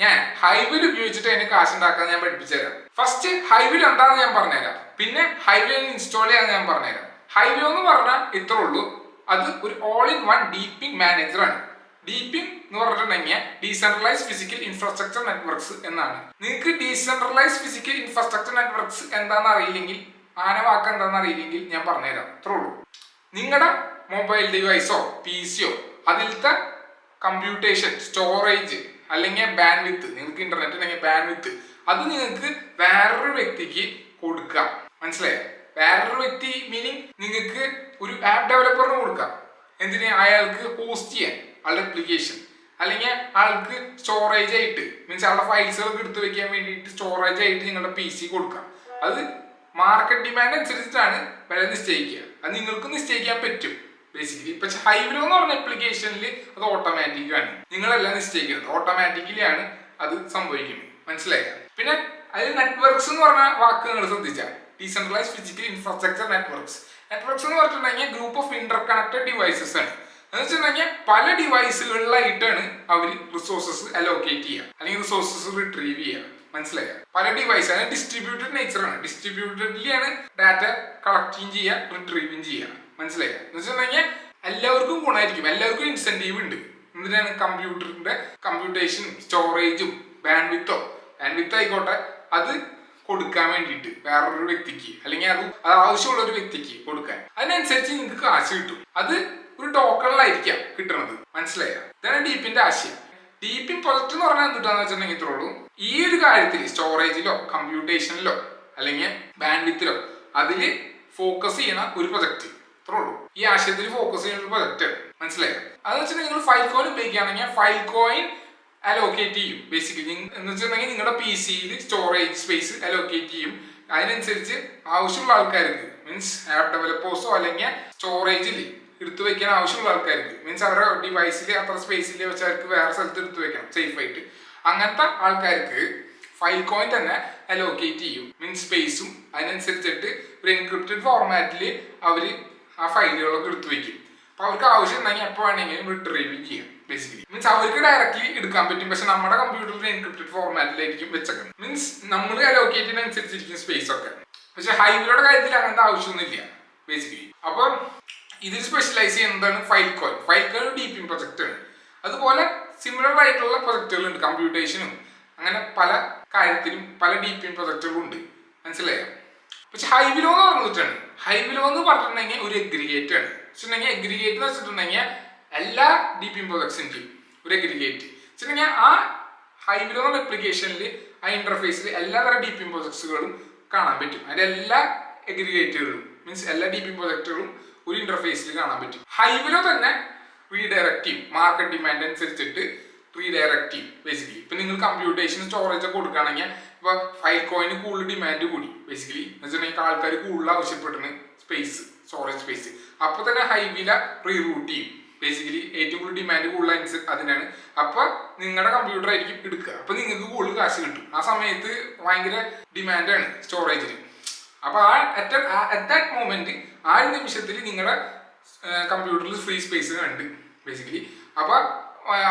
ഞാൻ ഹൈവിൽ ഉപയോഗിച്ചിട്ട് അതിന് കാശ് ഉണ്ടാക്കാൻ ഞാൻ പഠിപ്പിച്ചു തരാം. ഫസ്റ്റ് ഹൈവിൽ എന്താണെന്ന് ഞാൻ പറഞ്ഞുതരാം, പിന്നെ ഹൈവിൽ ഇൻസ്റ്റാൾ ചെയ്യാൻ ഞാൻ പറഞ്ഞുതരാം. ഹൈവിൽ എന്ന് പറഞ്ഞാൽ ഇത്രേ ഉള്ളൂ, അത് ഒരു ഓൾ ഇൻ വൺ ഡീപ്പിംഗ് മാനേജർ ആണ്. ഡീപ്പിംഗ് എന്ന് പറഞ്ഞിട്ടുണ്ടെങ്കിൽ ഡീസെൻട്രലൈസ് ഫിസിക്കൽ ഇൻഫ്രാസ്ട്രക്ചർ നെറ്റ്വർക്ക്സ് എന്നാണ്. നിങ്ങൾക്ക് ഡീസെൻട്രലൈസ് ഫിസിക്കൽ ഇൻഫ്രാസ്ട്രക്ചർ നെറ്റ്വർക്ക്സ് എന്താണെന്ന് അറിയില്ലെങ്കിൽ, വാക്ക് എന്താണെന്ന് അറിയില്ലെങ്കിൽ ഞാൻ പറഞ്ഞുതരാം. അത്രേ ഉള്ളൂ. നിങ്ങളുടെ മൊബൈൽ ഡിവൈസോ PC യോ അതിലത്തെ കമ്പ്യൂട്ടേഷൻ സ്റ്റോറേജ് അല്ലെങ്കിൽ ബാൻഡ് വിത്ത്, നിങ്ങൾക്ക് ഇന്റർനെറ്റ് ഉണ്ടെങ്കിൽ ബാൻഡ് വിത്ത് അത് നിങ്ങൾക്ക് വേറൊരു വ്യക്തിക്ക് കൊടുക്കാം. മനസ്സിലായോ? വേറൊരു വ്യക്തി മീനിങ് നിങ്ങൾക്ക് ഒരു ആപ്പ് ഡെവലപ്പറിന് കൊടുക്കാം. എന്തിന്? അയാൾക്ക് ഹോസ്റ്റ് ചെയ്യാൻ ആളുടെ അപ്ലിക്കേഷൻ, അല്ലെങ്കിൽ ആൾക്ക് സ്റ്റോറേജ് ആയിട്ട് മീൻസ് ആളുടെ ഫയൽസുകളൊക്കെ എടുത്തു വെക്കാൻ വേണ്ടിയിട്ട് സ്റ്റോറേജ് ആയിട്ട് നിങ്ങളുടെ PC കൊടുക്കാം. അത് മാർക്കറ്റ് ഡിമാൻഡ് അനുസരിച്ചിട്ടാണ് വില നിശ്ചയിക്കുക. അത് നിങ്ങൾക്ക് നിശ്ചയിക്കാൻ പറ്റും ബേസിക്കലി. പക്ഷെ ഹൈവിലോ എന്ന് പറഞ്ഞ അപ്ലിക്കേഷനിൽ അത് ഓട്ടോമാറ്റിക്കാണ്, നിങ്ങളെല്ലാം നിശ്ചയിക്കുന്നത് ഓട്ടോമാറ്റിക്കലി ആണ് അത് സംഭവിക്കുന്നത്. മനസ്സിലായ? പിന്നെ അതിൽ നെറ്റ്വർക്ക്സ് എന്ന് പറഞ്ഞ വാക്ക് നിങ്ങൾ ശ്രദ്ധിച്ചാൽ, decentralise physical infrastructure networks. Networks എന്ന് പറഞ്ഞിട്ടുണ്ടെങ്കിൽ group of Inter connected devices ആണ്. എന്ന് വെച്ചിട്ടുണ്ടെങ്കിൽ പല ഡിവൈസുകളിലായിട്ടാണ് അവർ റിസോഴ്സസ് അലോക്കേറ്റ് ചെയ്യുക അല്ലെങ്കിൽ റിസോഴ്സസ് റിട്രീവ് ചെയ്യുക. മനസ്സിലായോ? പല ഡിവൈസ്, അതിന് ഡിസ്ട്രിബ്യൂട്ടഡ് നേച്ചറാണ്. ഡിസ്ട്രിബ്യൂട്ടഡിലാണ് ഡാറ്റ കളക്ടിങ് ചെയ്യുക, റിട്രീവിങ് ചെയ്യുക. മനസ്സിലായോ? എന്ന് വെച്ചിട്ടുണ്ടെങ്കിൽ എല്ലാവർക്കും ഗുണമായിരിക്കും, എല്ലാവർക്കും ഇൻസെന്റീവ് ഉണ്ട്. എന്തിനാണ്? കമ്പ്യൂട്ടറിന്റെ കമ്പ്യൂട്ടേഷനും സ്റ്റോറേജും ബാൻഡ് വിത്ത് ആയിക്കോട്ടെ അത് കൊടുക്കാൻ വേണ്ടിയിട്ട് വേറൊരു വ്യക്തിക്ക്, അല്ലെങ്കിൽ അത് ആവശ്യമുള്ള ഒരു വ്യക്തിക്ക് കൊടുക്കാൻ. അതിനനുസരിച്ച് നിങ്ങൾക്ക് കാശ് കിട്ടും. അത് ഒരു ടോക്കണിലായിരിക്കാം കിട്ടുന്നത്. മനസ്സിലായോ? ഇതാണ് ഡീപ്പിന്റെ ആശയം. ഡീപ്പിംഗ് പ്രൊജക്ട് എന്ന് പറഞ്ഞാൽ എന്തുട്ടാന്ന് വെച്ചിട്ടുണ്ടെങ്കിൽ ഇത്രേ ഉള്ളൂ, ഈ ഒരു കാര്യത്തിൽ സ്റ്റോറേജിലോ കമ്പ്യൂട്ടേഷനിലോ അല്ലെങ്കിൽ ബാൻഡ് വിത്തിലോ അതിൽ ഫോക്കസ് ചെയ്യണ ഒരു പ്രൊജക്ട്. ഇത്രേ ഉള്ളൂ. ഈ ആശയത്തിൽ ഫോക്കസ് ചെയ്യുന്ന ഒരു പ്രൊജക്ട്. മനസ്സിലായോ? അതെന്ന് വെച്ചിട്ടുണ്ടെങ്കിൽ നിങ്ങൾ ഫയൽ കോയിൻ ഉപയോഗിക്കുകയാണെങ്കിൽ ഫയൽ കോയിൻ അലോക്കേറ്റ് ചെയ്യും. ബേസിക്കലി എന്ന് വെച്ചിട്ടുണ്ടെങ്കിൽ നിങ്ങളുടെ PCയിൽ സ്റ്റോറേജ് സ്പേസ് അലോക്കേറ്റ് ചെയ്യും. അതിനനുസരിച്ച് ആവശ്യമുള്ള ആൾക്കാർക്ക് മീൻസ് ആപ്പ് ഡെവലപ്പേഴ്സോ അല്ലെങ്കിൽ സ്റ്റോറേജിൽ എടുത്തു വെക്കാൻ ആവശ്യമുള്ള ആൾക്കാർക്ക് മീൻസ് അവരുടെ ഡിവൈസിൽ അത്ര സ്പേസിൽ വെച്ച് അവർക്ക് വേറെ സ്ഥലത്ത് എടുത്തു വെക്കണം സേഫ് ആയിട്ട്. അങ്ങനത്തെ ആൾക്കാർക്ക് ഫയൽ കോയിൻ തന്നെ അലോക്കേറ്റ് ചെയ്യും. മീൻസ് സ്പേസും അതിനനുസരിച്ചിട്ട് ഒരു എൻക്രിപ്റ്റഡ് ഫോർമാറ്റിൽ അവർ ആ ഫയലുകളൊക്കെ എടുത്തു വെക്കും. അപ്പൊ അവർക്ക് ആവശ്യം ഉണ്ടെങ്കിൽ എപ്പോൾ വേണമെങ്കിലും റിട്രീവ് ചെയ്യാം. ബേസിക്കലി മീൻസ് അവർക്ക് ഡയറക്റ്റ്ലി എടുക്കാൻ പറ്റും. പക്ഷെ നമ്മുടെ കമ്പ്യൂട്ടറിൽ എൻക്രിപ്റ്റഡ് ഫോർമാറ്റിലായിരിക്കും വെച്ചേക്കുന്നത്. മീൻസ് നമ്മൾ അലോക്കേറ്റ് അനുസരിച്ചിരിക്കും സ്പേസ് ഒക്കെ. പക്ഷെ ഹൈവിലോടെ കാര്യത്തിൽ അങ്ങനത്തെ ആവശ്യമൊന്നുമില്ല ബേസിക്കലി. അപ്പൊ ഇതിൽ സ്പെഷ്യലൈസ് ചെയ്യുന്നതാണ് Filecoin. Filecoin DePIN project ആണ്. അതുപോലെ സിമിലർ ആയിട്ടുള്ള പ്രൊജക്റ്റുകളുണ്ട്, കമ്പ്യൂട്ടേഷനും അങ്ങനെ പല കാര്യത്തിലും പല ഡീപ്പിംഗ് പ്രൊജക്റ്റുകളും ഉണ്ട്. മനസ്സിലായോ? പക്ഷെ ഹൈവിലോ എന്ന് പറഞ്ഞിട്ടാണ്, ഹൈവിലോ എന്ന് പറഞ്ഞിട്ടുണ്ടെങ്കിൽ ഒരു എഗ്രിഗേറ്റ് ആണ്. വെച്ചിട്ടുണ്ടെങ്കിൽ എഗ്രിഗേറ്റ് എന്ന് വെച്ചിട്ടുണ്ടെങ്കിൽ എല്ലാ ഡീപ്പിംഗ് പ്രൊജക്ട്സിൻ്റെയും ഒരു എഗ്രിഗേറ്റ് വെച്ചിട്ടുണ്ടെങ്കിൽ ആ ഹൈവിലോ എന്ന അപ്ലിക്കേഷനിൽ ആ ഇന്റർഫേസിൽ എല്ലാതരം ഡീപ്പിംഗ് പ്രൊജക്ട്സുകളും കാണാൻ പറ്റും. അതിന്റെ എല്ലാ എഗ്രിഗേറ്റുകളും മീൻസ് എല്ലാ ഡീപ്പിംഗ് പ്രൊജക്റ്റുകളും ഒരു ഇന്റർഫേസിൽ കാണാൻ പറ്റും. ഹൈവിലോ തന്നെ റീഡയറക്റ്റീവ് മാർക്കറ്റ് ഡിമാൻഡ് അനുസരിച്ചിട്ട് റീഡയറക്റ്റീവ് ബേസിക്കലി. ഇപ്പൊ നിങ്ങൾ കമ്പ്യൂട്ടേഷൻ സ്റ്റോറേജ് ഒക്കെ കൊടുക്കുകയാണെങ്കിൽ ഇപ്പൊ ഫയൽ കോയിന് കൂടുതൽ ഡിമാൻഡ് കൂടി ബേസിക്കലി എന്ന് വെച്ചിട്ടുണ്ടെങ്കിൽ ആൾക്കാർ കൂടുതൽ ആവശ്യപ്പെടുന്ന സ്പേസ് സ്റ്റോറേജ് സ്പേസ്. അപ്പൊ തന്നെ ഹൈവില റീറൂട്ട് ചെയ്യും. ബേസിക്കലി ഏറ്റവും കൂടുതൽ ഡിമാൻഡ് കൂടുതൽ അതിനാണ്. അപ്പൊ നിങ്ങളുടെ കമ്പ്യൂട്ടർ ആയിരിക്കും എടുക്കുക. അപ്പൊ നിങ്ങൾക്ക് കൂടുതൽ കാശ് കിട്ടും. ആ സമയത്ത് ഭയങ്കര ഡിമാൻഡാണ് സ്റ്റോറേജിന്. അപ്പൊ അറ്റ് ദാറ്റ് മൊമെന്റ് ആ ഒരു നിമിഷത്തിൽ നിങ്ങളുടെ കമ്പ്യൂട്ടറിൽ ഫ്രീ സ്പേസ് കണ്ട് ബേസിക്കലി. അപ്പൊ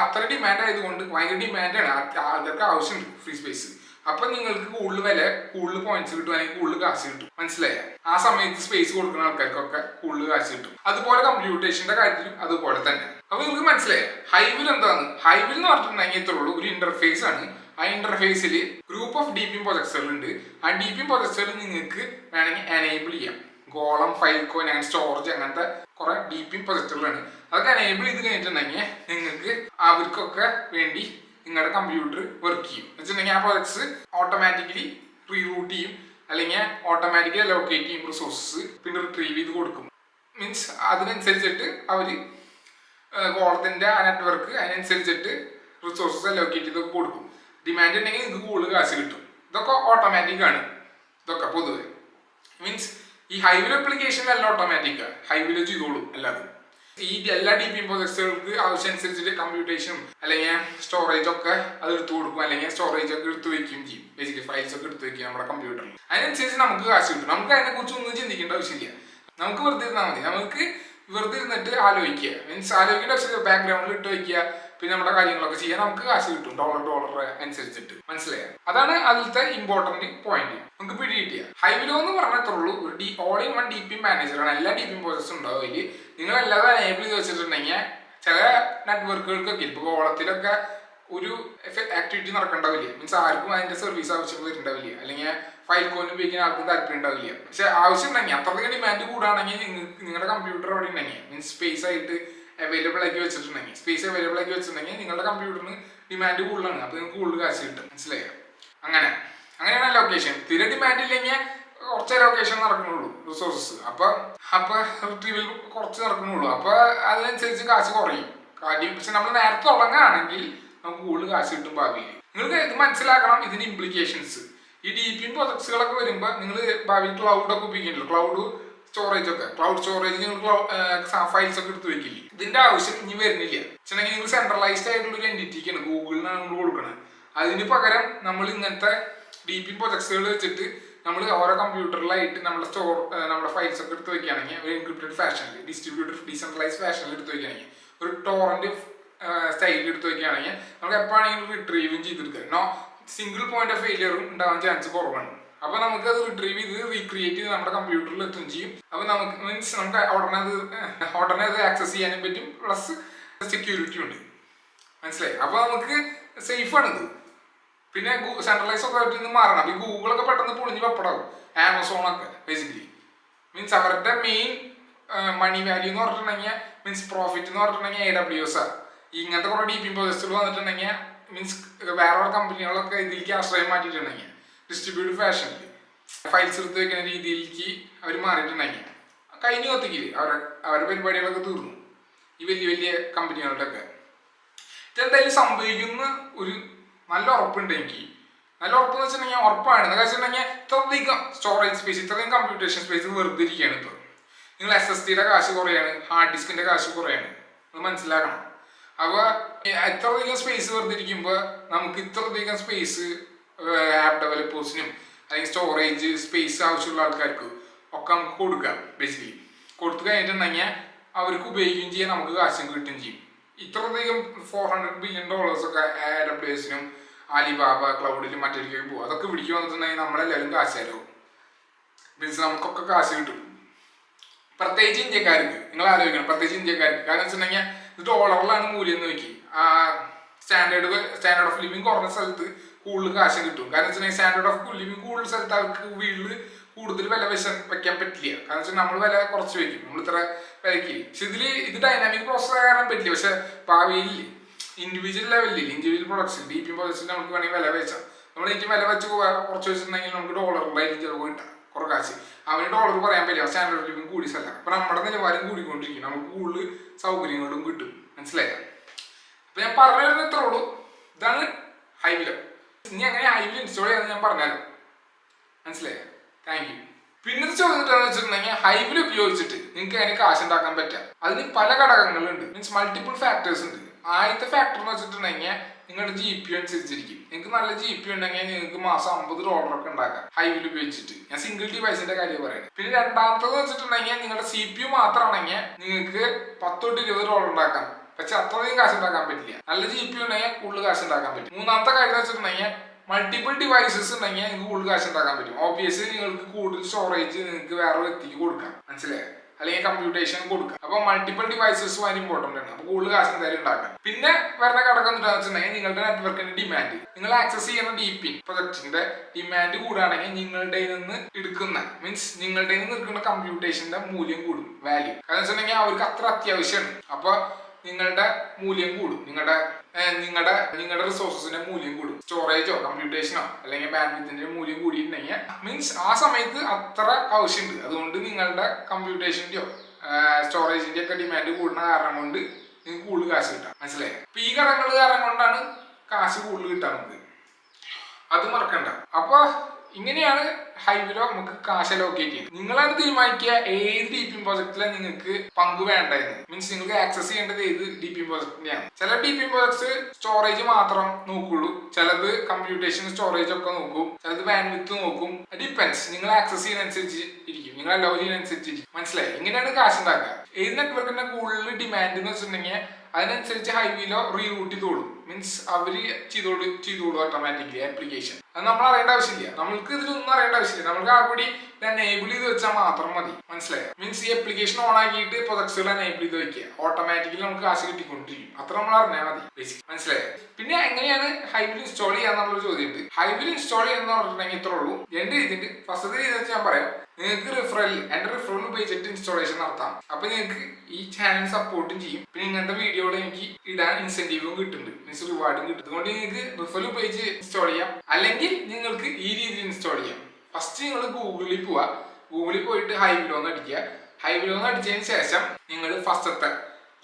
അത്ര ഡിമാൻഡ് ആയതുകൊണ്ട് ഭയങ്കര ഡിമാൻഡാണ്, ആൾക്കാർക്ക് ആവശ്യമുണ്ട് ഫ്രീ സ്പേസ്. അപ്പൊ നിങ്ങൾക്ക് കൂടുതൽ വില, കൂടുതൽ പോയിന്റ്സ് കിട്ടും, അല്ലെങ്കിൽ കൂടുതൽ കാശ് കിട്ടും. മനസ്സിലായ? ആ സമയത്ത് സ്പേസ് കൊടുക്കുന്ന ആൾക്കാർക്കൊക്കെ കൂടുതൽ കാശ് കിട്ടും. അതുപോലെ കമ്പ്യൂട്ടേഷന്റെ കാര്യത്തിലും അതുപോലെ തന്നെ. അപ്പൊ നിങ്ങൾക്ക് മനസ്സിലായ ഹൈവിൽ എന്താണ്? ഹൈവിൽ എന്ന് പറഞ്ഞിട്ടുണ്ടെങ്കിൽ ഇത്രേ ഉള്ളൂ, ഒരു ഇന്റർഫേസ് ആണ്. ആ ഇന്റർഫേസിൽ ഗ്രൂപ്പ് ഓഫ് ഡീപ്പിംഗ് പ്രൊജക്ട്സുകൾ ഉണ്ട്. ആ ഡീപ്പിംഗ് പ്രൊജക്ട്സുകൾ നിങ്ങൾക്ക് വേണമെങ്കിൽ എനേബിൾ ചെയ്യാം. ഗോളം, ഫയൽ കോയിൻ, അങ്ങനെ സ്റ്റോറേജ്, അങ്ങനത്തെ കുറെ ഡീപ്പിംഗ് പ്രൊജക്റ്റുകളാണ്. അതൊക്കെ എനേബിൾ ചെയ്ത് കഴിഞ്ഞിട്ടുണ്ടെങ്കിൽ നിങ്ങൾക്ക് അവർക്കൊക്കെ വേണ്ടി നിങ്ങളുടെ കമ്പ്യൂട്ടർ വർക്ക് ചെയ്യും. എന്ന് വെച്ചിട്ടുണ്ടെങ്കിൽ ആ പ്രൊജക്ട്സ് ഓട്ടോമാറ്റിക്കലി റീറൂട്ട് ചെയ്യും, അല്ലെങ്കിൽ ഓട്ടോമാറ്റിക്കലി അലോക്കേറ്റ് ചെയ്യും റിസോഴ്സസ്, പിന്നെ റിട്രീവ് ചെയ്ത് കൊടുക്കും. മീൻസ് അതിനനുസരിച്ചിട്ട് അവർ ഗോളത്തിന്റെ ആ നെറ്റ്വർക്ക് അതിനനുസരിച്ചിട്ട് റിസോഴ്സസ് അലോക്കേറ്റ് ചെയ്തൊക്കെ കൊടുക്കും. ഡിമാൻഡ് ഉണ്ടെങ്കിൽ നിങ്ങൾക്ക് കൂടുതൽ കാശ് കിട്ടും. ഇതൊക്കെ ഓട്ടോമാറ്റിക് ആണ്. ഇതൊക്കെ പൊതുവെ മീൻസ് ഈ ഹൈവിൽ അപ്ലിക്കേഷനിലെല്ലാം ഓട്ടോമാറ്റിക്കാണ്. ഹൈവില് ചെയ്തോളും എല്ലാതും. ഈ എല്ലാ DPM പ്രൊജക്ട്സുകൾക്ക് ആവശ്യമനുസരിച്ചിട്ട് കമ്പ്യൂട്ടേഷനും അല്ലെങ്കിൽ സ്റ്റോറേജ് ഒക്കെ അത് എടുത്തു കൊടുക്കും, അല്ലെങ്കിൽ സ്റ്റോറേജ് ഒക്കെ എടുത്തു വെക്കുകയും ചെയ്യും. ബേസിക്കലി ഫയൽസ് ഒക്കെ എടുത്തു വെക്കുക നമ്മുടെ കമ്പ്യൂട്ടറിൽ. അതിനനുസരിച്ച് നമുക്ക് കാശ് കിട്ടും. നമുക്ക് അതിനെക്കുറിച്ച് ഒന്നും ചിന്തിക്കേണ്ട ആവശ്യമില്ല. നമുക്ക് വെറുതെ ഇരുന്നാൽ മതി. നമുക്ക് വെറുതെ ഇരുന്നിട്ട് ആലോചിക്കുക. മീൻസ് ആലോചിക്കേണ്ട ആവശ്യമില്ല. ബാക്ക്ഗ്രൗണ്ടിൽ ഇട്ട് വയ്ക്കുക, പിന്നെ നമ്മുടെ കാര്യങ്ങളൊക്കെ ചെയ്യാൻ നമുക്ക് കാശ് കിട്ടും ഡോളർ അനുസരിച്ചിട്ട്. മനസ്സിലായോ? അതാണ് അതിലത്തെ ഇമ്പോർട്ടന്റ് പോയിന്റ്. നമുക്ക് പിടികിട്ടിയ ഹൈവിലോ എന്ന് പറഞ്ഞത്രേ ഉള്ളൂ. ഒരു all in one D P മാനേജറാണ്. എല്ലാ ഡി പി പ്രോസസ്സും ഉണ്ടാവും അതിൽ. നിങ്ങൾ എല്ലാവരും എനേബിൾ ചെയ്ത് വെച്ചിട്ടുണ്ടെങ്കിൽ ചില നെറ്റ്വർക്കുകൾക്കൊക്കെ ഇപ്പോൾ ഗോളത്തിലൊക്കെ ഒരു ആക്ടിവിറ്റി നടക്കണ്ടാവില്ല. മീൻസ് ആർക്കും അതിന്റെ സർവീസ് ആവശ്യം വരുന്നുണ്ടാവില്ല, അല്ലെങ്കിൽ ഫയൽ കോയിൻ ഉപയോഗിക്കാൻ ആർക്കും താല്പര്യം ഉണ്ടാവില്ല. പക്ഷെ ആവശ്യം ഉണ്ടെങ്കിൽ അത്രയ്ക്ക് ഡിമാൻഡ് കൂടുകയാണെങ്കിൽ നിങ്ങളുടെ കമ്പ്യൂട്ടർ അവിടെ ഉണ്ടെങ്കിൽ മീൻസ് സ്പേസ് ആയിട്ട് അവൈലബിൾ ആക്കി വെച്ചിട്ടുണ്ടെങ്കിൽ നിങ്ങളുടെ കമ്പ്യൂട്ടറിന് ഡിമാൻഡ് കൂടുതലാണ്. അപ്പൊ നിങ്ങൾക്ക് കൂടുതൽ കാശ് കിട്ടും. മനസ്സിലായോ? അങ്ങനെയാണ് ലൊക്കേഷൻ. തീരെ ഡിമാൻഡ് ഇല്ലെങ്കിൽ കുറച്ച് ലൊക്കേഷൻ നടക്കുന്നുള്ളൂ റിസോഴ്സസ്. അപ്പൊ റിട്രീവൽ കുറച്ച് നടക്കുന്നുള്ളൂ. അപ്പൊ അതിനനുസരിച്ച് കാശ് കുറയും. പക്ഷെ നമ്മൾ നേരത്തെ തുടങ്ങുകയാണെങ്കിൽ നമുക്ക് കൂടുതൽ കാശ് കിട്ടും ഭാവിയിൽ. നിങ്ങൾക്ക് ഇത് മനസ്സിലാക്കണം ഇതിന്റെ ഇംപ്ലിക്കേഷൻസ്. ഈ ഡി പി പ്രൊജക്ട്സുകളൊക്കെ വരുമ്പോൾ നിങ്ങൾ ഭാവിയിൽ ക്ലൗഡൊക്കെ ഉപയോഗിക്കുന്നുള്ളൂ. ക്ലൗഡ് സ്റ്റോറേജ് നിങ്ങൾ ഫയൽസ് ഒക്കെ എടുത്ത് വെക്കില്ലേ. ഇതിന്റെ ആവശ്യം ഇനി വരുന്നില്ല. വെച്ചിട്ടുണ്ടെങ്കിൽ നിങ്ങൾ സെൻട്രലൈസ്ഡ് ആയിട്ടുള്ള ഒരു എൻറ്റിറ്റിക്കാണ് ഗൂഗിളിനാണ് നമ്മൾ കൊടുക്കുന്നത്. അതിന് പകരം നമ്മൾ ഇങ്ങനത്തെ ഡി പി പ്രൊജക്ട്സുകൾ വെച്ചിട്ട് നമ്മൾ ഓരോ കമ്പ്യൂട്ടറിലായിട്ട് നമ്മുടെ ഫയൽസ് ഒക്കെ എടുത്ത് വെക്കുകയാണെങ്കിൽ ഒരു എൻക്രിപ്റ്റഡ് ഫാഷനിൽ ഡീസെൻട്രലൈസ്ഡ് ഫാഷനിൽ എടുത്ത് വെക്കുകയാണെങ്കിൽ ഒരു ടോറന്റ് സ്റ്റൈലിൽ എടുത്ത് വെക്കുകയാണെങ്കിൽ നമുക്ക് എപ്പോഴാണെങ്കിലും റിട്രീവും ചെയ്തെടുക്കാം. സിംഗിൾ പോയിന്റ് ഓഫ് ഫെയിലിയറും ഉണ്ടാവാൻ ചാൻസ് കുറവാണ്. അപ്പൊ നമുക്ക് അത് റിട്രീവ് ചെയ്ത് റീക്രിയേറ്റ് ചെയ്ത് നമ്മുടെ കമ്പ്യൂട്ടറിൽ എത്തും ചെയ്യും. അപ്പൊ നമുക്ക് മീൻസ് നമുക്ക് ഉടനെ അത് ആക്സസ് ചെയ്യാനും പറ്റും. പ്ലസ് സെക്യൂരിറ്റി ഉണ്ട്. മനസ്സിലായി? അപ്പൊ നമുക്ക് സേഫ് ആണിത്. പിന്നെ സെൻട്രലൈസ് അതോറിറ്റി നിന്ന് മാറണം. ഈ ഗൂഗിളൊക്കെ പെട്ടെന്ന് പൊളിഞ്ഞ് പപ്പടാവും. ആമസോണൊക്കെ ബേസിക്കലി മീൻസ് അവരുടെ മെയിൻ മണി വാല്യൂ എന്ന് പറഞ്ഞിട്ടുണ്ടെങ്കിൽ മീൻസ് പ്രോഫിറ്റ് എന്ന് പറഞ്ഞിട്ടുണ്ടെങ്കിൽ AWS ആണ്. ഇങ്ങനത്തെ കുറെ ഡി പി പ്രോജക്ട്സുകൾ വന്നിട്ടുണ്ടെങ്കിൽ മീൻസ് വേറെ കമ്പനികളൊക്കെ ഇതിലേക്ക് ആശ്രയം മാറ്റിയിട്ടുണ്ടെങ്കിൽ ഡിസ്ട്രിബ്യൂട്ടഡ് ഫാഷനിൽ ഫയൽസ് എടുത്ത് വെക്കുന്ന രീതിയിലേക്ക് അവർ മാറിയിട്ടുണ്ടെങ്കിൽ കഴിഞ്ഞു കത്തിക്കില്ല അവരുടെ പരിപാടികളൊക്കെ തീർന്നു. ഈ വലിയ കമ്പനികളുടെ ഒക്കെ ഇതെന്തായാലും സംഭവിക്കുന്ന ഒരു നല്ല ഉറപ്പുണ്ടെങ്കിൽ, നല്ല ഉറപ്പെന്ന് വെച്ചിട്ടുണ്ടെങ്കിൽ ഉറപ്പാണ്. എന്താ വെച്ചിട്ടുണ്ടെങ്കിൽ ഇത്രയധികം സ്റ്റോറേജ് സ്പേസ്, ഇത്രയും കമ്പ്യൂട്ടേഷൻ സ്പേസ് വെറുതെ ഇരിക്കുകയാണ്. ഇപ്പോൾ നിങ്ങൾ SSDയുടെ കാശ് കുറയാണ്, ഹാർഡ് ഡിസ്കിന്റെ കാശ് കുറയാണ്. അത് മനസ്സിലാക്കണം. അപ്പോൾ ഇത്രയധികം സ്പേസ് വെറുതെ ഇരിക്കുമ്പോൾ നമുക്ക് ഇത്രയധികം സ്പേസ് ആപ്പ് ഡെവലപ്പേഴ്സിനും അല്ലെങ്കിൽ സ്റ്റോറേജ് സ്പേസ് ആവശ്യമുള്ള ആൾക്കാർക്ക് ഒക്കെ നമുക്ക് കൊടുക്കാം. ബേസിക്കലി കൊടുത്തു കഴിഞ്ഞിട്ടുണ്ടെങ്കിൽ അവർക്ക് ഉപയോഗിക്കുകയും ചെയ്യാം, നമുക്ക് കാശും കിട്ടുകയും ചെയ്യും. ഇത്രയധികം $400 ബില്യൺ ഒക്കെ AWSനും ആലിബാബ ക്ലൗഡിലും മറ്റൊരിക്കലും പോകും. അതൊക്കെ പിടിക്കുക വന്നിട്ടുണ്ടെങ്കിൽ നമ്മളെല്ലാവരും കാശുകാരാവും. മീൻസ് നമുക്കൊക്കെ കാശ് കിട്ടും. പ്രത്യേകിച്ച് ഇന്ത്യക്കാർക്ക് നിങ്ങൾ ആലോചിക്കണം. പ്രത്യേകിച്ച് ഇന്ത്യക്കാർക്ക് കാരണം വെച്ചിട്ടുണ്ടെങ്കിൽ ഇത് ഡോളറിലാണ് മൂല്യം എന്ന് നോക്കി. സ്റ്റാൻഡേർഡ് ഓഫ് ലിവിങ് കുറഞ്ഞ സ്ഥലത്ത് കൂടുതൽ കാശ് കിട്ടും. കാരണം വെച്ചിട്ടുണ്ടെങ്കിൽ സ്റ്റാൻഡേർഡ് ഓഫ് ലിവിങ് കൂടുതൽ സ്ഥലത്ത് അവർക്ക് വീട്ടിൽ കൂടുതൽ വില വെക്കാൻ പറ്റില്ല. കാരണം വെച്ചാൽ നമ്മൾ വില കുറച്ച് വെക്കും, നമ്മൾ ഇത്ര വിലയ്ക്ക്. പക്ഷെ ഇത് ഡൈനാമിക് പ്രോസസ് കാരണം പറ്റില്ല. പക്ഷെ ഭാവിയിൽ ഇൻഡിവിജ്വൽ പ്രൊഡക്ട്സ് ഡി പി പ്രൊഡക്ട്സിൽ നമുക്ക് വേണമെങ്കിൽ വില വെച്ചാൽ നമ്മൾ ഏറ്റവും വില വെച്ച് കുറച്ച് വെച്ചിട്ടുണ്ടെങ്കിൽ നമുക്ക് ഡോളറിലായിരിക്കും ചിലവ് കിട്ടാം കുറെ കാശ്. അവന് ഡോളർ പറയാൻ പറ്റില്ല. സ്റ്റാൻഡേർഡ് ലിവിങ് കൂടി സ്ഥലം. അപ്പൊ നമ്മുടെ നിലവാരം കൂടിക്കൊണ്ടിരിക്കും, നമുക്ക് കൂടുതൽ സൗകര്യങ്ങളും കിട്ടും. മനസ്സിലായോ? അപ്പൊ ഞാൻ പറഞ്ഞു തരുന്നത് ഇത്രേ ഉള്ളൂ. ഇതാണ് ഹൈവിലോ. ഇനി അങ്ങനെ ഹൈവിൽ ഇൻസ്റ്റാൾ ചെയ്യാന്ന് ഞാൻ പറഞ്ഞാലോ. മനസ്സിലായോ? Thank you. പിന്നത്തെ ചോദ്യം എന്താണെന്ന് വെച്ചിട്ടുണ്ടെങ്കിൽ ഹൈവിൽ ഉപയോഗിച്ചിട്ട് നിങ്ങൾക്ക് അതിന് കാശ് ഉണ്ടാക്കാൻ പറ്റാം. അതിന് പല ഘടകങ്ങളുണ്ട്. മീൻസ് മൾട്ടിപ്പിൾ ഫാക്ടേഴ്സ് ഉണ്ട്. ആദ്യത്തെ ഫാക്ടർ എന്ന് വെച്ചിട്ടുണ്ടെങ്കിൽ നിങ്ങളുടെ GPU അനുസരിച്ചിരിക്കും. നിങ്ങൾക്ക് നല്ല GPU ഉണ്ടെങ്കിൽ നിങ്ങൾക്ക് മാസം $50 ഒക്കെ ഉണ്ടാക്കാം ഹൈവിൽ ഉപയോഗിച്ചിട്ട്. ഞാൻ സിംഗിൾ ഡിവൈസിന്റെ കാര്യം പറയുന്നത്. പിന്നെ രണ്ടാമത്തത് വെച്ചിട്ടുണ്ടെങ്കിൽ നിങ്ങളുടെ CPU മാത്രമാണെങ്കിൽ നിങ്ങൾക്ക് $10-20 ഉണ്ടാക്കാം. പക്ഷെ അത്രയും കാശ് ഉണ്ടാക്കാൻ പറ്റില്ല. നല്ല GPU ഉണ്ടെങ്കിൽ കൂടുതൽ കാശ് ഉണ്ടാക്കാൻ പറ്റും. മൂന്നാമത്തെ കാര്യം എന്ന് വെച്ചിട്ടുണ്ടെങ്കിൽ മൾട്ടിപ്പിൾ ഡിവൈസസ് ഉണ്ടെങ്കിൽ നിങ്ങൾക്ക് കൂടുതൽ കാശ് ഉണ്ടാക്കാൻ പറ്റും. ഓബിയസ്ലി നിങ്ങൾക്ക് കൂടുതൽ സ്റ്റോറേജ് നിങ്ങൾക്ക് വേറെ വ്യക്തിക്ക് കൊടുക്കാം. മനസ്സിലായോ? അല്ലെങ്കിൽ കമ്പ്യൂട്ടേഷൻ കൊടുക്കാം. അപ്പൊ മൾട്ടിപ്പിൾ ഡിവൈസസ് വളരെ ഇമ്പോർട്ടന്റ് ആണ്. അപ്പൊ കൂടുതൽ കാശ് എന്തായാലും ഉണ്ടാക്കാം. പിന്നെ വരുന്ന ഘടകം എന്താണെന്ന് വെച്ചിട്ടുണ്ടെങ്കിൽ നിങ്ങളുടെ നെറ്റ്വർക്കിന്റെ ഡിമാൻഡ്, നിങ്ങൾ ആക്സസ് ചെയ്യുന്ന DP പ്രൊജക്ടിന്റെ ഡിമാൻഡ് കൂടുകയാണെങ്കിൽ നിങ്ങളുടെ നിന്ന് എടുക്കുന്ന മീൻസ് നിങ്ങളുടെ നിന്ന് എടുക്കുന്ന കമ്പ്യൂട്ടേഷന്റെ മൂല്യം കൂടും, വാല്യൂ. കാരണം വെച്ചിട്ടുണ്ടെങ്കിൽ അവർക്ക് അത്ര അത്യാവശ്യമാണ്. അപ്പൊ നിങ്ങളുടെ മൂല്യം കൂടും, നിങ്ങളുടെ റിസോഴ്സസിന്റെ മൂല്യം കൂടും. സ്റ്റോറേജോ കമ്പ്യൂട്ടേഷനോ അല്ലെങ്കിൽ ബാൻഡ്വിഡ്ത്തിന്റെ മൂല്യം കൂടിയിട്ടുണ്ടെങ്കിൽ മീൻസ് ആ സമയത്ത് അത്ര ആവശ്യമുണ്ട്. അതുകൊണ്ട് നിങ്ങളുടെ കമ്പ്യൂട്ടേഷന്റെയോ സ്റ്റോറേജിന്റെ ഒക്കെ ഡിമാൻഡ് കൂടുന്ന കാരണം കൊണ്ട് നിങ്ങൾക്ക് കൂടുതൽ കാശ് കിട്ടാം. മനസ്സിലായോ? അപ്പൊ ഈ ഘടകങ്ങൾ കാരണം കൊണ്ടാണ് കാശ് കൂടുതൽ കിട്ടാൻ നമുക്ക്. അത് മറക്കണ്ട. അപ്പൊ ഇങ്ങനെയാണ് ഹൈവിലോ നമുക്ക് കാശ് അലോക്കേറ്റ് ചെയ്യുന്നത്. നിങ്ങളാണ് തീരുമാനിക്കുക ഏത് DP പ്രോജക്റ്റിലാണ് നിങ്ങൾക്ക് പങ്ക് വേണ്ടതെന്ന്. മീൻസ് നിങ്ങൾക്ക് ആക്സസ് ചെയ്യേണ്ടത് ഏത് DP പ്രോജക്റ്റിനെയാണ്. ചില DP പ്രോജക്ട്സ് സ്റ്റോറേജ് മാത്രം നോക്കുള്ളൂ, ചിലത് കമ്പ്യൂട്ടേഷൻ സ്റ്റോറേജ് ഒക്കെ നോക്കും, ചിലത് ബാൻഡ്വിഡ്ത്ത് നോക്കും. ഡിപ്പെൻസ് നിങ്ങൾ ആക്സസ് ചെയ്യുന്നതനുസരിച്ച് ഇരിക്കും, നിങ്ങൾ അലോ ചെയ്യുന്നതനുസരിച്ച് ഇരിക്കും. മനസ്സിലായി? ഇങ്ങനെയാണ് കാശ് ഉണ്ടാക്കുക. ഏത് നെറ്റ്വർക്കിന്റെ കൂടുതൽ ഡിമാൻഡ് എന്ന് വെച്ചിട്ടുണ്ടെങ്കിൽ അതിനനുസരിച്ച് ഹൈവിയിലോ റീറൂട്ട് ചെയ്തോളും. മീൻസ് അവര് ചെയ്തോളൂ ഓട്ടോമാറ്റിക്കലി ആപ്ലിക്കേഷൻ. അത് നമ്മൾ അറിയേണ്ട ആവശ്യമില്ല. നമ്മൾക്ക് ഇതിലൊന്നും അറിയേണ്ട ആവശ്യമില്ല. നമ്മൾക്ക് ആ കൂടി എനേബിൾ ചെയ്ത് വെച്ചാൽ മാത്രം മതി. മനസ്സിലായോ? മീൻസ് ഈ ആപ്ലിക്കേഷൻ ഓൺ ആക്കിയിട്ട് പ്രൊജക്ട്സുകൾ എനേബിൾ ചെയ്ത് വെക്കുക. ഓട്ടോമാറ്റിക്കലി നമുക്ക് കാശ് കിട്ടിക്കൊണ്ടിരിക്കും. അത്ര നമ്മൾ അറിഞ്ഞാൽ മതി. ബേസിക് മനസ്സിലായോ? പിന്നെ എങ്ങനെയാണ് ഹൈവിൽ ഇൻസ്റ്റാൾ ചെയ്യാന്നുള്ളൊരു ചോദ്യമുണ്ട്. ഹൈവിൽ ഇൻസ്റ്റാൾ ചെയ്യുന്ന പറഞ്ഞിട്ടുണ്ടെങ്കിൽ ഇത്രേ ഉള്ളൂ. 2 രീതിയുണ്ട്. ഫസ്റ്റ് രീതി വെച്ച് ഞാൻ പറയാം. നിങ്ങൾക്ക് എന്റെ റിഫറൽ ഉപയോഗിച്ചിട്ട് ഇൻസ്റ്റാളേഷൻ നടത്താം. അപ്പൊ നിങ്ങൾക്ക് ഈ ചാനൽ സപ്പോർട്ടും ചെയ്യും. പിന്നെ ഇങ്ങനത്തെ വീഡിയോകൾ എനിക്ക് ഇടാൻ ഇൻസെന്റീവും കിട്ടുന്നുണ്ട്. മീൻസ് റിവാർഡും കിട്ടും. അതുകൊണ്ട് നിങ്ങൾക്ക് റിഫറൽ ഉപയോഗിച്ച് ഇൻസ്റ്റാൾ ചെയ്യാം. അല്ലെങ്കിൽ നിങ്ങൾക്ക് ഈ രീതിയിൽ ഇൻസ്റ്റാൾ ചെയ്യാം. ഫസ്റ്റ് നിങ്ങൾ ഗൂഗിളിൽ പോവുക. ഗൂഗിളിൽ പോയിട്ട് ഹൈവിലോന്ന് അടിക്കുക. ഹൈവിലോന്ന് അടിച്ചതിന് ശേഷം നിങ്ങൾ ഫസ്റ്റത്തെ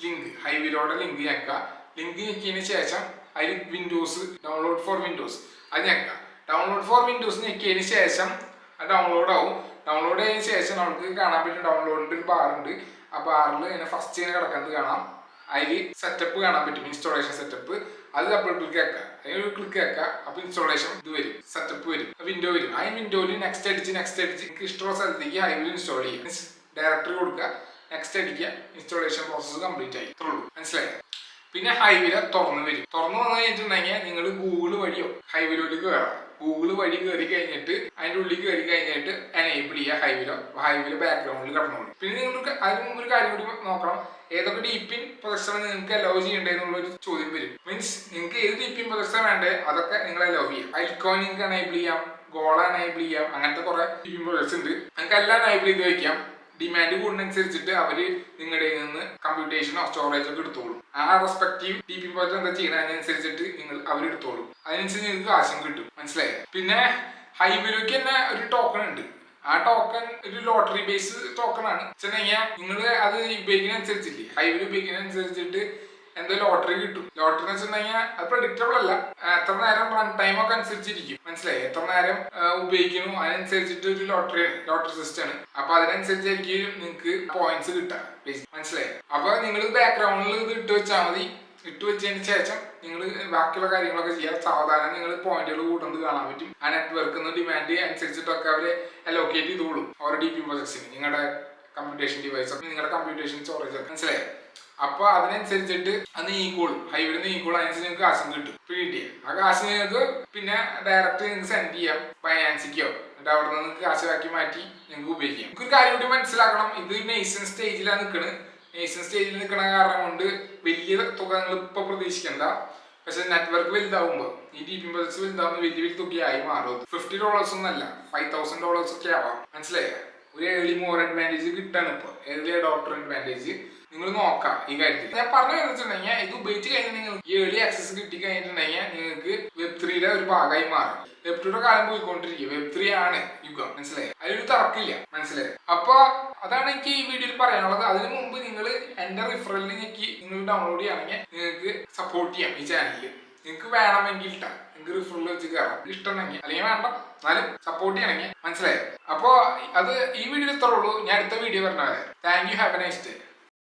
ലിങ്ക് ഹൈവിലോടെ ലിങ്ക് ഞെക്കുക. ലിങ്ക് ഞെക്കിയതിന് ശേഷം അതിൽ വിൻഡോസ് ഡൗൺലോഡ് ഫോർ വിൻഡോസ് അത് ഞെക്കുക. ഡൗൺലോഡ് ഫോർ വിൻഡോസ് ഞെക്കിയതിന് ശേഷം അത് ഡൗൺലോഡ് ആവും. ഡൗൺലോഡ് ചെയ്തതിന് ശേഷം നമുക്ക് കാണാൻ പറ്റും ഡൗൺലോഡിന്റെ ഒരു ബാർ ഉണ്ട്. ആ ബാറിൽ ഇങ്ങനെ ഫസ്റ്റ് ഇങ്ങനെ കിടക്കുന്നത് കാണാം. അതിൽ സെറ്റപ്പ് കാണാൻ പറ്റും, ഇൻസ്റ്റാളേഷൻ സെറ്റപ്പ്. അത് അപ്പോൾ ക്ലിക്ക് ആക്കുക. അതിൽ ക്ലിക്ക് ആക്കുക. അപ്പൊ ഇൻസ്റ്റാളേഷൻ ഇത് വരും, സെറ്റപ്പ് വരും, വിൻഡോ വരും. ആ വിൻഡോയിൽ നെക്സ്റ്റ് അടിച്ച് നിങ്ങൾക്ക് ഇഷ്ടമുള്ള സ്ഥലത്തേക്ക് ഹൈവിൽ ഇൻസ്റ്റാൾ ചെയ്യുക. മീൻസ് ഡയറക്ടറി കൊടുക്കുക, നെക്സ്റ്റ് അടിക്കുക, ഇൻസ്റ്റാളേഷൻ പ്രോസസ്സ് കംപ്ലീറ്റ് ആയി. ഇത്രേ ഉള്ളൂ. മനസ്സിലായി? പിന്നെ ഹൈവില തുറന്നു വരും. തുറന്നു വന്നു കഴിഞ്ഞിട്ടുണ്ടെങ്കിൽ നിങ്ങൾ ഗൂഗിൾ വഴിയോ ഹൈവിലോട്ട് കയറാം. ഗൂഗിൾ വഴി കയറി കഴിഞ്ഞിട്ട് അതിൻ്റെ ഉള്ളിൽ കയറി കഴിഞ്ഞിട്ട് എനേബിൾ ചെയ്യുക ഹൈവിലോ ബാക്ക്ഗ്രൗണ്ടിൽ കടന്നോളൂ. പിന്നെ നിങ്ങൾക്ക് അതിന് മുമ്പ് ഒരു കാര്യം കൂടി നോക്കണം. ഏതൊക്കെ ഡീപ്പിൻ പ്രൊജക്ടർ നിങ്ങൾക്ക് അലോ ചെയ്യേണ്ടതെന്നുള്ളൊരു ചോദ്യം വരും. മീൻസ് നിങ്ങൾക്ക് ഏത് ഡീപ്പിൻ പ്രൊജക്ടർ വേണ്ടേ അതൊക്കെ നിങ്ങൾ അലോ ചെയ്യാം. ഐക്കോൺ നിങ്ങൾക്ക് എനേബിൾ ചെയ്യാം, ഗോള എനേബിൾ ചെയ്യാം. അങ്ങനത്തെ കുറെ ഡീപ്പിൻ പ്രൊജക്ട്സ് ഉണ്ട്. നിങ്ങൾക്ക് എല്ലാം എനേബിൾ ചെയ്ത് വയ്ക്കാം. ഡിമാൻഡ് കൂടുന്നതനുസരിച്ചിട്ട് അവര് നിങ്ങളുടെ നിന്ന് കമ്പ്യൂട്ടേഷനോ സ്റ്റോറേജോ ഒക്കെ എടുത്തോളും. ആ റെസ്പെക്റ്റീവ് ഡിപി പ്രോജക്ട് എന്താ ചെയ്യണം അതിനനുസരിച്ചിട്ട് അവരെടുത്തോളും. അതിനനുസരിച്ച് നിങ്ങൾക്ക് കാശും കിട്ടും. മനസ്സിലായി? പിന്നെ ഹൈവിലേക്ക് തന്നെ ഒരു ടോക്കൺ ഉണ്ട്. ആ ടോക്കൺ ഒരു ലോട്ടറി ബേസ് ടോക്കൺ ആണ്. വെച്ചിട്ടുണ്ടെങ്കിൽ നിങ്ങൾ അത് ഉപയോഗിക്കുന്നതനുസരിച്ചില്ലേ, ഹൈവിൽ ഉപയോഗിക്കുന്നതനുസരിച്ചിട്ട് എന്തോ ലോട്ടറി കിട്ടും. ലോട്ടറി എന്ന് വെച്ചിട്ടുണ്ടെങ്കിൽ അത് പ്രഡിക്റ്റബിൾ അല്ല. എത്ര നേരം റൺ ടൈം ഒക്കെ അനുസരിച്ചിരിക്കും. മനസ്സിലായി? എത്ര നേരം ഉപയോഗിക്കുന്നു അതിനനുസരിച്ചിട്ട് ഒരു ലോട്ടറി സിസ്റ്റം ആണ്. അപ്പൊ അതിനനുസരിച്ചായിരിക്കും നിങ്ങൾക്ക് പോയിന്റ്സ് കിട്ടുക. മനസ്സിലായി? അപ്പൊ നിങ്ങൾ ബാക്ക്ഗ്രൗണ്ടിൽ ഇത് ഇട്ട് വെച്ചാൽ മതി. ഇട്ട് വെച്ചതിന് ശേഷം നിങ്ങൾ ബാക്കിയുള്ള കാര്യങ്ങളൊക്കെ ചെയ്യാം. സാവധാനം നിങ്ങൾ പോയിന്റുകൾ കൂട്ടുന്നത് കാണാൻ പറ്റും. ആ നെറ്റ്വർക്കിന് ഡിമാൻഡ് അനുസരിച്ചിട്ടൊക്കെ അവര് അലോക്കേറ്റ് ചെയ്തോളും ഓരോ ഡി പി പ്രൊജക്ട്സിന്. നിങ്ങളുടെ കമ്പ്യൂട്ടേഷൻ ഡിവൈസ് ഒക്കെ, നിങ്ങളുടെ കമ്പ്യൂട്ടേഷൻ സ്റ്റോറേജ് ഒക്കെ. മനസ്സിലായി? അപ്പൊ അതിനനുസരിച്ചിട്ട് അത് നീക്കോളും. ഹൈവിൽ നീക്കോളും. അതിനനുസരിച്ച് നിങ്ങൾക്ക് കാശും കിട്ടും. കിട്ടിയ ആ കാശ് നിങ്ങൾക്ക് പിന്നെ ഡയറക്റ്റ് നിങ്ങൾക്ക് സെൻഡ് ചെയ്യാം ഫൈനാൻസിക്കോ. എന്നിട്ട് അവിടെ നിന്ന് നിങ്ങൾക്ക് കാശാക്കി മാറ്റി നിങ്ങൾക്ക് ഉപയോഗിക്കാം. നിങ്ങൾക്ക് ഒരു കാര്യം കൂടി മനസ്സിലാക്കണം. ഇത് നെയ്സൺ സ്റ്റേജിലാണ് നിൽക്കുന്നത്. നെയ്സൺ സ്റ്റേജിൽ നിൽക്കുന്ന കാരണം കൊണ്ട് വലിയ തുക നിങ്ങൾ ഇപ്പൊ പ്രതീക്ഷിക്കണ്ട. പക്ഷെ നെറ്റ്വർക്ക് വലുതാവുമ്പോൾ ഈ ഡി പി പ്രൊജക്ട്സ് വലുതാവുമ്പോൾ വലിയ തുകയായി മാറും. $50 ഒന്നല്ല, $5,000 ഒക്കെ ആവാം. മനസ്സിലായോ? ഒരു ഏർലി മോർ അഡ്വാൻറ്റേജ് കിട്ടാണ് ഇപ്പൊ. ഏർലി അഡോപ്റ്റർ അഡ്വാൻറ്റേജ് നിങ്ങൾ നോക്കാം ഈ കാര്യത്തിൽ. ഞാൻ പറഞ്ഞു വെച്ചിട്ടുണ്ടെങ്കിൽ ഇത് ഉപയോഗിച്ച് കഴിഞ്ഞാൽ നിങ്ങൾ ഏർലി ആക്സസ് കിട്ടി കഴിഞ്ഞിട്ടുണ്ടെങ്കിൽ നിങ്ങൾക്ക് Web3യുടെ ഒരു ഭാഗമായി മാറും. Web2യുടെ കാലം പോയിക്കൊണ്ടിരിക്കും. Web3 ആണ് യുഗം. മനസ്സിലായി? അതിലൊരു തർക്കില്ല. മനസ്സിലായി? അപ്പൊ അതാണ് എനിക്ക് ഈ വീഡിയോയിൽ പറയാനുള്ളത്. അതിനു മുമ്പ് നിങ്ങൾ എന്റെ റിഫറലിൽ നിങ്ങൾ ഡൗൺലോഡ് ചെയ്യുകയാണെങ്കിൽ നിങ്ങൾക്ക് സപ്പോർട്ട് ചെയ്യാം ഈ ചാനലിൽ. നിങ്ങൾക്ക് വേണമെങ്കിൽ നിങ്ങൾക്ക് റിഫറൽ വെച്ച് കയറാം. ഇഷ്ടമെങ്കിൽ, അല്ലെങ്കിൽ വേണ്ട, എന്നാലും സപ്പോർട്ട് ചെയ്യണമെങ്കിൽ. മനസ്സിലായോ? അപ്പൊ അത് ഈ വീഡിയോയിൽ ഇത്രേ ഉള്ളൂ. ഞാൻ അടുത്ത വീഡിയോ പറഞ്ഞത്. Thank you. Have A nice day.